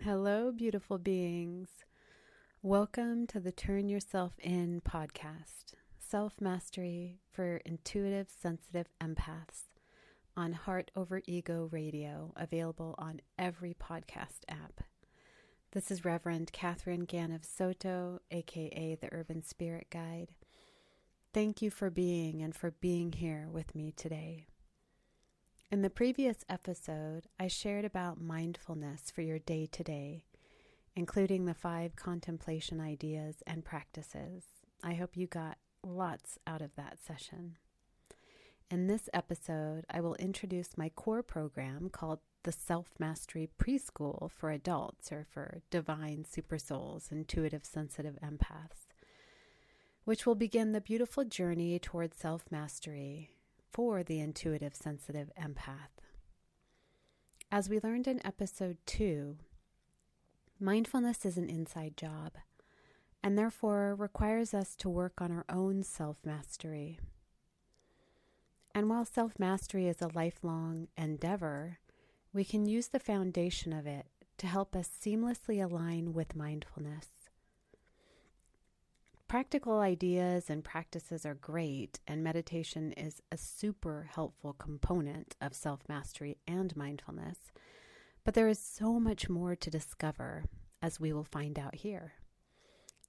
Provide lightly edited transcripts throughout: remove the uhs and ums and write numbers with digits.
Hello, beautiful beings. Welcome to the Turn Yourself In podcast, Self-Mastery for Intuitive Sensitive Empaths on Heart Over Ego Radio, available on every podcast app. This is Reverend Katherine Ganev Soto, aka the Urban Spirit Guide. Thank you for being and for being here with me today. In the previous episode, I shared about mindfulness for your day-to-day, including the 5 contemplation ideas and practices. I hope you got lots out of that session. In this episode, I will introduce my core program called the Self-Mastery Preschool for adults or for divine super souls, intuitive sensitive empaths, which will begin the beautiful journey towards self-mastery for the intuitive sensitive empath. As we learned in episode 2, mindfulness is an inside job and therefore requires us to work on our own self-mastery. And while self-mastery is a lifelong endeavor, we can use the foundation of it to help us seamlessly align with mindfulness. Practical ideas and practices are great, and meditation is a super helpful component of self-mastery and mindfulness. But there is so much more to discover, as we will find out here.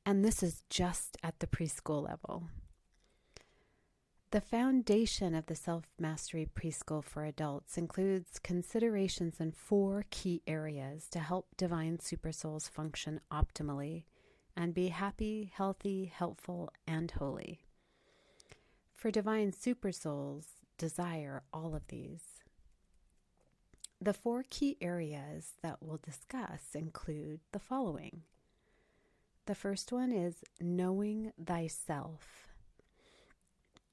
And this is just at the preschool level. The foundation of the Self-Mastery Preschool for adults includes considerations in 4 key areas to help divine super souls function optimally and be happy, healthy, helpful, and holy. For divine super souls, desire all of these. The 4 key areas that we'll discuss include the following. The first one is knowing thyself,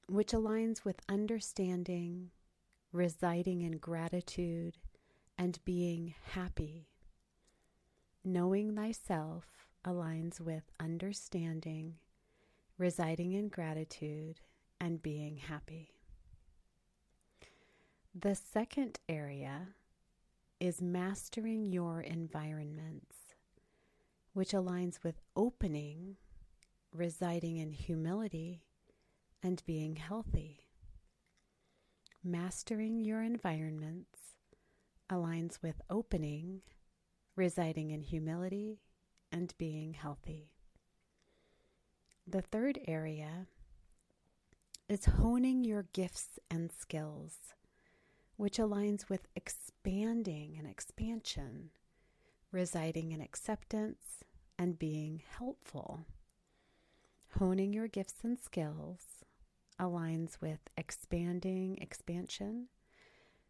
which aligns with understanding, residing in gratitude, and being happy. Knowing thyself aligns with understanding, residing in gratitude, and being happy. The second area is mastering your environments, which aligns with opening, residing in humility, and being healthy. Mastering your environments aligns with opening, residing in humility, and being healthy. The third area is honing your gifts and skills, which aligns with expanding and expansion, residing in acceptance, and being helpful. Honing your gifts and skills aligns with expanding, expansion,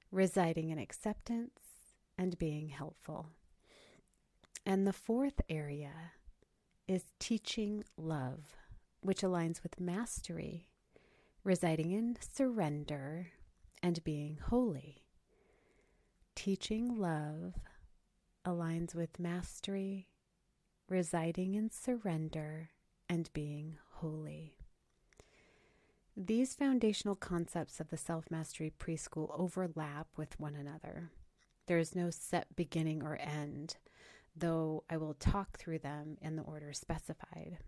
residing in acceptance, and being helpful. And the fourth area is teaching love, which aligns with mastery, residing in surrender, and being holy. Teaching love aligns with mastery, residing in surrender, and being holy. These foundational concepts of the Self-Mastery Preschool overlap with one another. There is no set beginning or end, though I will talk through them in the order specified.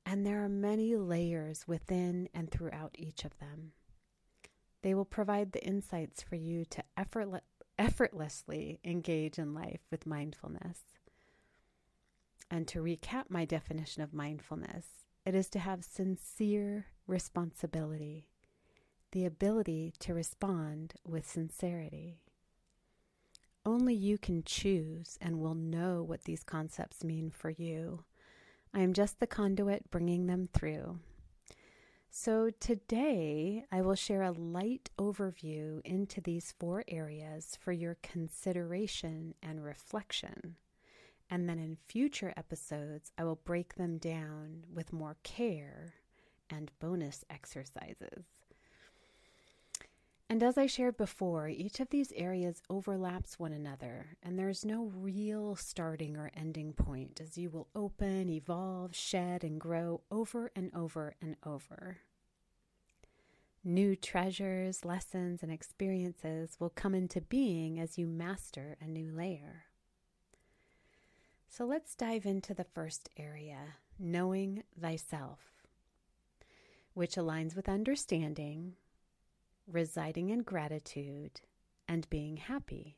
And there are many layers within and throughout each of them. They will provide the insights for you to effortlessly engage in life with mindfulness. And to recap my definition of mindfulness, it is to have sincere responsibility, the ability to respond with sincerity. Only you can choose and will know what these concepts mean for you. I am just the conduit bringing them through. So today, I will share a light overview into these 4 areas for your consideration and reflection. And then in future episodes, I will break them down with more care and bonus exercises. And as I shared before, each of these areas overlaps one another, and there's no real starting or ending point as you will open, evolve, shed, and grow over and over and over. New treasures, lessons, and experiences will come into being as you master a new layer. So let's dive into the first area, knowing thyself, which aligns with understanding, residing in gratitude, and being happy.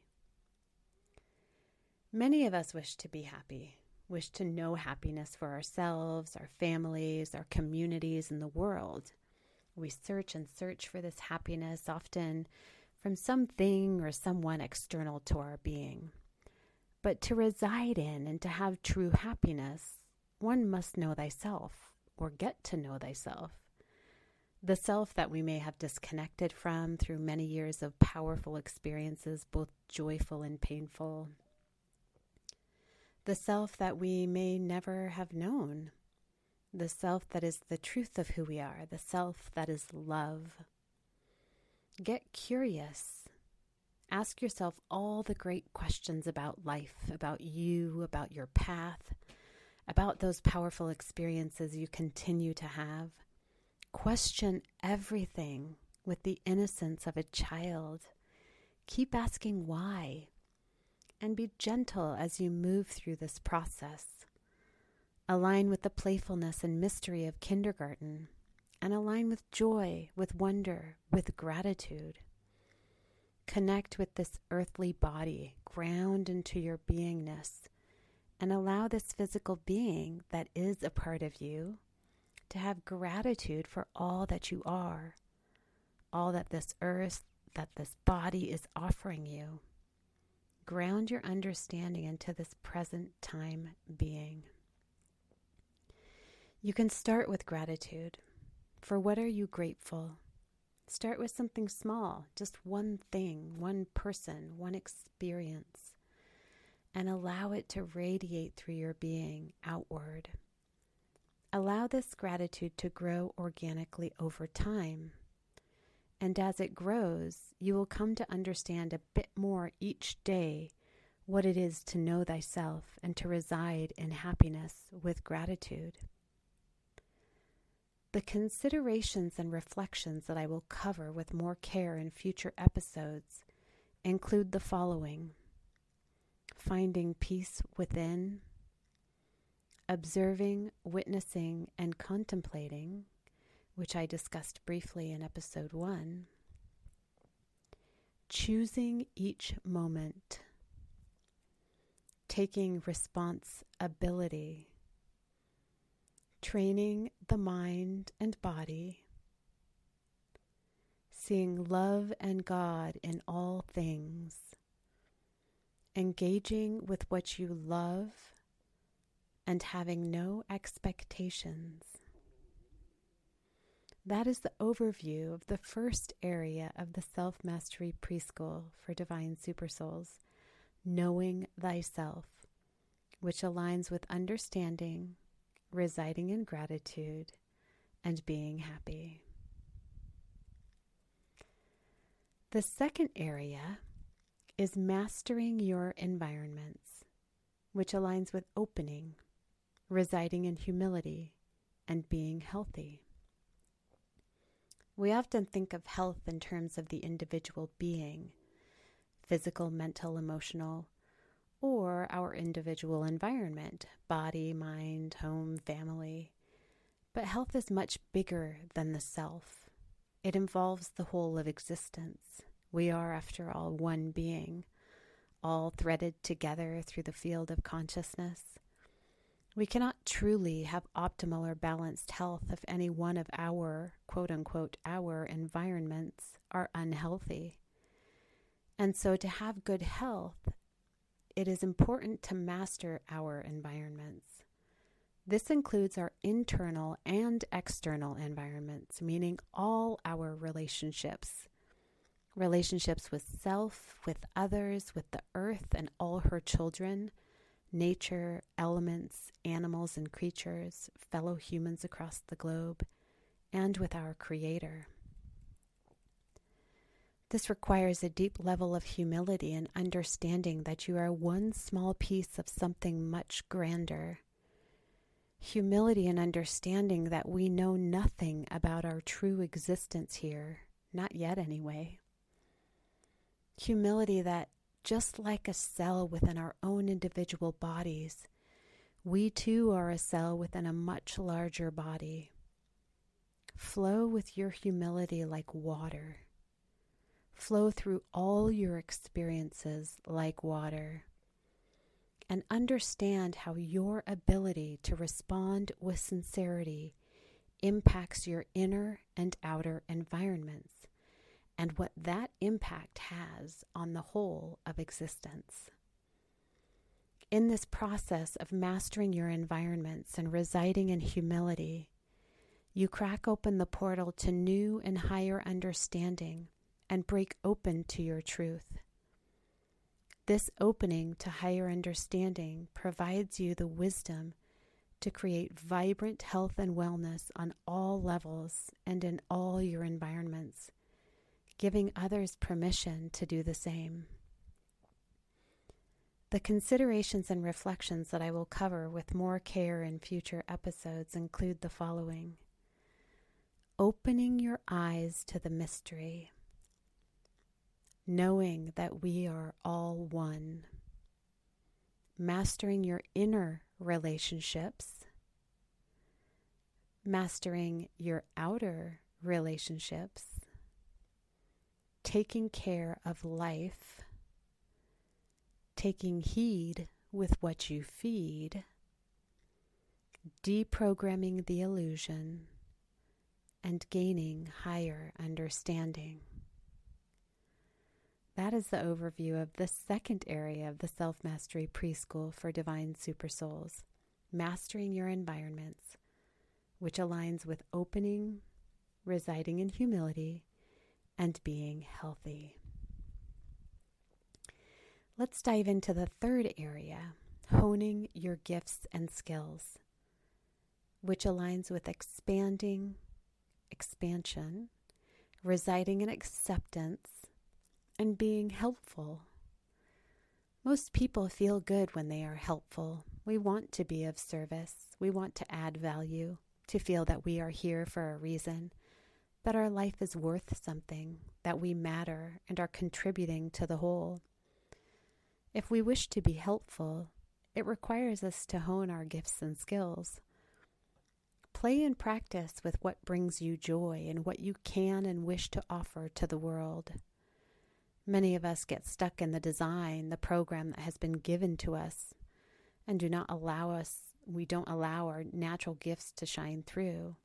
Many of us wish to be happy, wish to know happiness for ourselves, our families, our communities, and the world. We search and search for this happiness, often from something or someone external to our being. But to reside in and to have true happiness, one must know thyself, or get to know thyself. The self that we may have disconnected from through many years of powerful experiences, both joyful and painful. The self that we may never have known. The self that is the truth of who we are. The self that is love. Get curious. Ask yourself all the great questions about life, about you, about your path, about those powerful experiences you continue to have. Question everything with the innocence of a child. Keep asking why, and be gentle as you move through this process. Align with the playfulness and mystery of kindergarten, and align with joy, with wonder, with gratitude. Connect with this earthly body, ground into your beingness, and allow this physical being that is a part of you to have gratitude for all that you are, all that this earth, that this body is offering you. Ground your understanding into this present time being. You can start with gratitude. For what are you grateful? Start with something small, just one thing, one person, one experience, and allow it to radiate through your being outward. Allow this gratitude to grow organically over time. And as it grows, you will come to understand a bit more each day what it is to know thyself and to reside in happiness with gratitude. The considerations and reflections that I will cover with more care in future episodes include the following: finding peace within, observing, witnessing, and contemplating, which I discussed briefly in episode 1, choosing each moment, taking responsibility, training the mind and body, seeing love and God in all things, engaging with what you love, and having no expectations. That is the overview of the first area of the Self-Mastery Preschool for Divine Supersouls, knowing thyself, which aligns with understanding, residing in gratitude, and being happy. The second area is mastering your environments, which aligns with opening, residing in humility, and being healthy. We often think of health in terms of the individual being, physical, mental, emotional, or our individual environment, body, mind, home, family. But health is much bigger than the self. It involves the whole of existence. We are, after all, one being, all threaded together through the field of consciousness. We cannot truly have optimal or balanced health if any one of our, quote-unquote, our environments are unhealthy. And so to have good health, it is important to master our environments. This includes our internal and external environments, meaning all our relationships. Relationships with self, with others, with the earth and all her children, nature, elements, animals and creatures, fellow humans across the globe, and with our Creator. This requires a deep level of humility and understanding that you are one small piece of something much grander. Humility and understanding that we know nothing about our true existence here, not yet anyway. Humility that, just like a cell within our own individual bodies, We too are a cell within a much larger body. Flow with your humility like water. Flow through all your experiences like water. And understand how your ability to respond with sincerity impacts your inner and outer environments, and what that impact has on the whole of existence. In this process of mastering your environments and residing in humility, you crack open the portal to new and higher understanding and break open to your truth. This opening to higher understanding provides you the wisdom to create vibrant health and wellness on all levels and in all your environments, giving others permission to do the same. The considerations and reflections that I will cover with more care in future episodes include the following: opening your eyes to the mystery, knowing that we are all one, mastering your inner relationships, mastering your outer relationships, taking care of life, taking heed with what you feed, deprogramming the illusion, and gaining higher understanding. That is the overview of the second area of the Self-Mastery Preschool for Divine Supersouls, mastering your environments, which aligns with opening, residing in humility, and being healthy. Let's dive into the third area, honing your gifts and skills, which aligns with expansion, residing in acceptance, and being helpful. Most people feel good when they are helpful. We want to be of service. We want to add value, to feel that we are here for a reason, that our life is worth something, that we matter and are contributing to the whole. If we wish to be helpful, it requires us to hone our gifts and skills. Play and practice with what brings you joy and what you can and wish to offer to the world. Many of us get stuck in the design, the program that has been given to us, and we don't allow our natural gifts to shine through.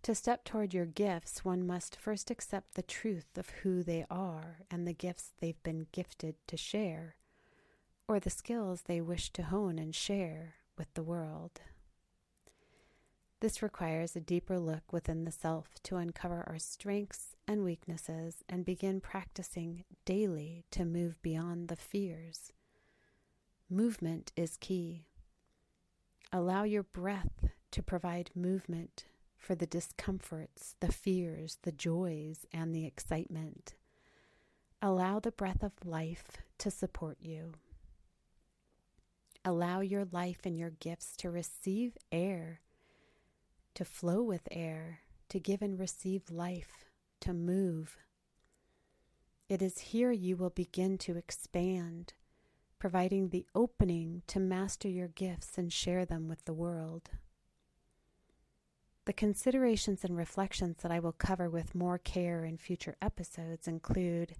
To step toward your gifts, one must first accept the truth of who they are and the gifts they've been gifted to share, or the skills they wish to hone and share with the world. This requires a deeper look within the self to uncover our strengths and weaknesses and begin practicing daily to move beyond the fears. Movement is key. Allow your breath to provide movement for the discomforts, the fears, the joys, and the excitement. Allow the breath of life to support you. Allow your life and your gifts to receive air, to flow with air, to give and receive life, to move. It is here you will begin to expand, providing the opening to master your gifts and share them with the world. The considerations and reflections that I will cover with more care in future episodes include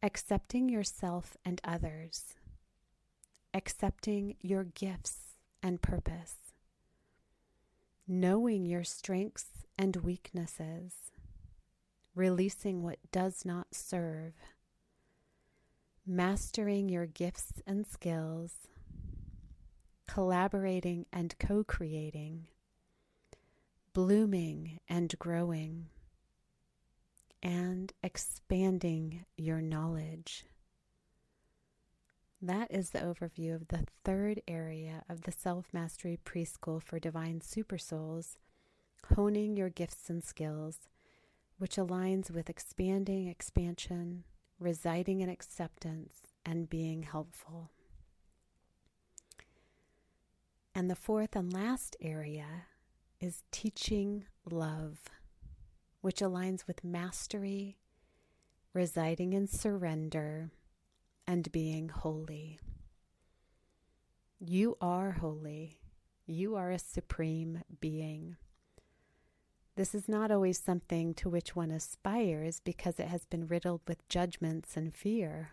accepting yourself and others, accepting your gifts and purpose, knowing your strengths and weaknesses, releasing what does not serve, mastering your gifts and skills, collaborating and co-creating, blooming and growing, and expanding your knowledge. That is the overview of the third area of the Self-Mastery Preschool for Divine Supersouls, honing your gifts and skills, which aligns with expansion, residing in acceptance, and being helpful. And the fourth and last area is teaching love, which aligns with mastery, residing in surrender, and being holy. You are holy. You are a supreme being. This is not always something to which one aspires because it has been riddled with judgments and fear.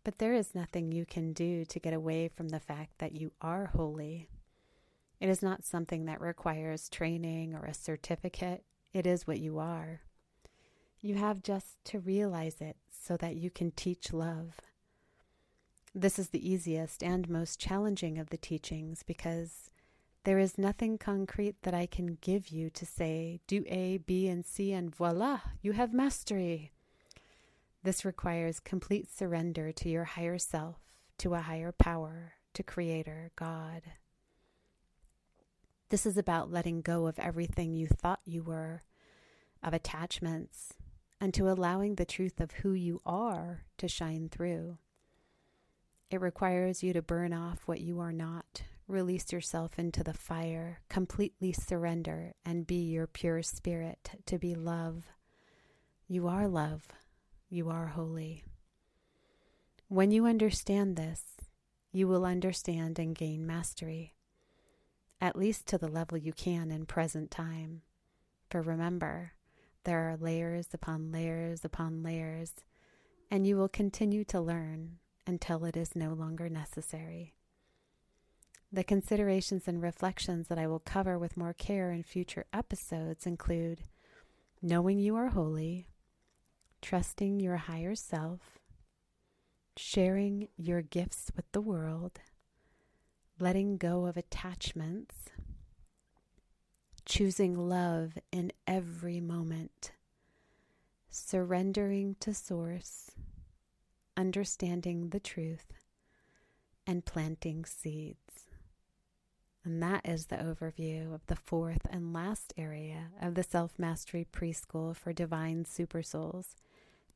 But there is nothing you can do to get away from the fact that you are holy. It is not something that requires training or a certificate. It is what you are. You have just to realize it so that you can teach love. This is the easiest and most challenging of the teachings because there is nothing concrete that I can give you to say, do A, B, and C, and voila, you have mastery. This requires complete surrender to your higher self, to a higher power, to Creator, God. This is about letting go of everything you thought you were, of attachments, and to allowing the truth of who you are to shine through. It requires you to burn off what you are not, release yourself into the fire, completely surrender, and be your pure spirit, to be love. You are love. You are holy. When you understand this, you will understand and gain mastery, at least to the level you can in present time. For remember, there are layers upon layers upon layers, and you will continue to learn until it is no longer necessary. The considerations and reflections that I will cover with more care in future episodes include knowing you are holy, trusting your higher self, sharing your gifts with the world, letting go of attachments, choosing love in every moment, surrendering to Source, understanding the truth, and planting seeds. And that is the overview of the fourth and last area of the Self-Mastery Preschool for Divine Supersouls,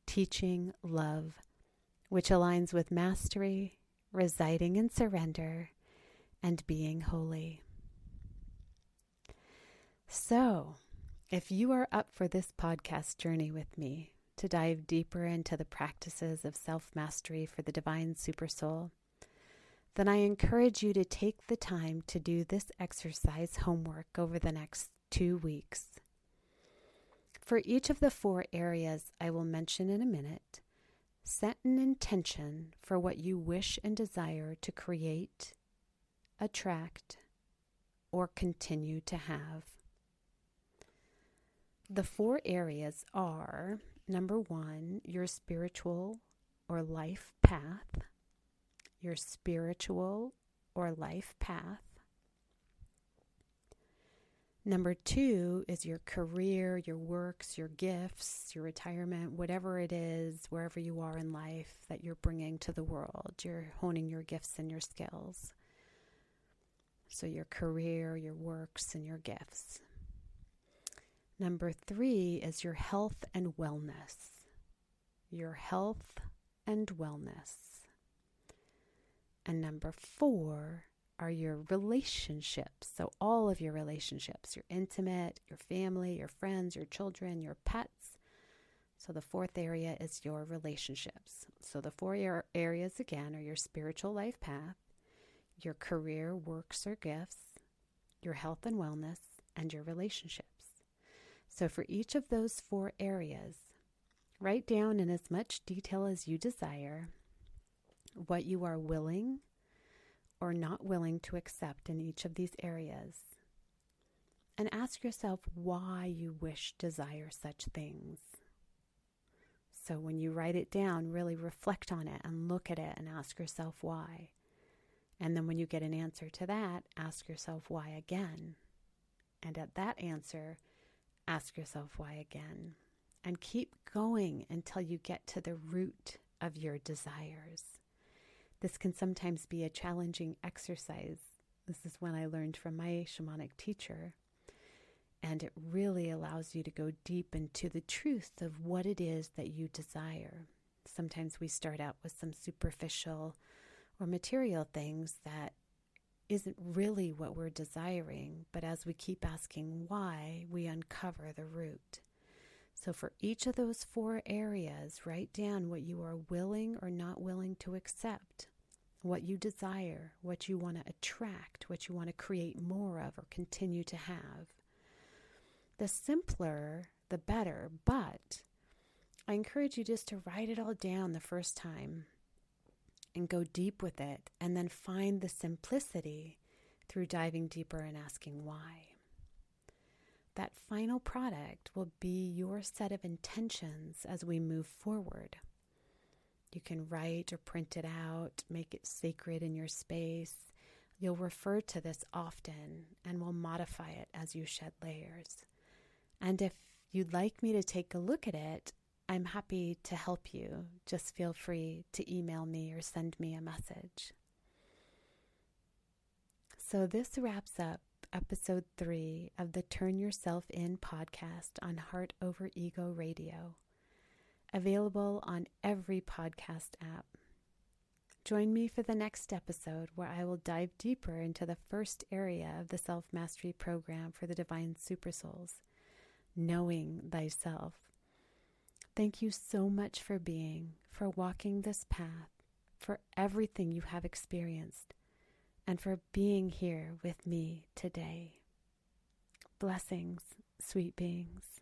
teaching love, which aligns with mastery, residing in surrender, and being holy. So, if you are up for this podcast journey with me to dive deeper into the practices of self-mastery for the Divine Supersoul, then I encourage you to take the time to do this exercise homework over the next 2 weeks. For each of the 4 areas I will mention in a minute, set an intention for what you wish and desire to create, attract, or continue to have. The 4 areas are, number 1, your spiritual or life path. Your spiritual or life path. Number 2 is your career, your works, your gifts, your retirement, whatever it is, wherever you are in life that you're bringing to the world. You're honing your gifts and your skills. So your career, your works, and your gifts. Number 3 is your health and wellness. Your health and wellness. And number 4 are your relationships. So all of your relationships, your intimate, your family, your friends, your children, your pets. So the 4th area is your relationships. So the 4 areas again are your spiritual life path, your career, works, or gifts, your health and wellness, and your relationships. So for each of those 4 areas, write down in as much detail as you desire what you are willing or not willing to accept in each of these areas. And ask yourself why you desire such things. So when you write it down, really reflect on it and look at it and ask yourself why. And then when you get an answer to that, ask yourself why again. And at that answer, ask yourself why again. And keep going until you get to the root of your desires. This can sometimes be a challenging exercise. This is one I learned from my shamanic teacher. And it really allows you to go deep into the truth of what it is that you desire. Sometimes we start out with some superficial or material things that isn't really what we're desiring. But as we keep asking why, we uncover the root. So for each of those 4 areas, write down what you are willing or not willing to accept. what you desire, what you want to attract, what you want to create more of or continue to have. The simpler, the better, but I encourage you just to write it all down the first time and go deep with it, and then find the simplicity through diving deeper and asking why. That final product will be your set of intentions as we move forward. You can write or print it out, make it sacred in your space. You'll refer to this often and will modify it as you shed layers. And if you'd like me to take a look at it, I'm happy to help you. Just feel free to email me or send me a message. So this wraps up episode 3 of the Turn Yourself In podcast on Heart Over Ego Radio, available on every podcast app. Join me for the next episode, where I will dive deeper into the first area of the Self-Mastery program for the Divine Supersouls, knowing thyself. Thank you so much for being, for walking this path, for everything you have experienced, and for being here with me today. Blessings, sweet beings.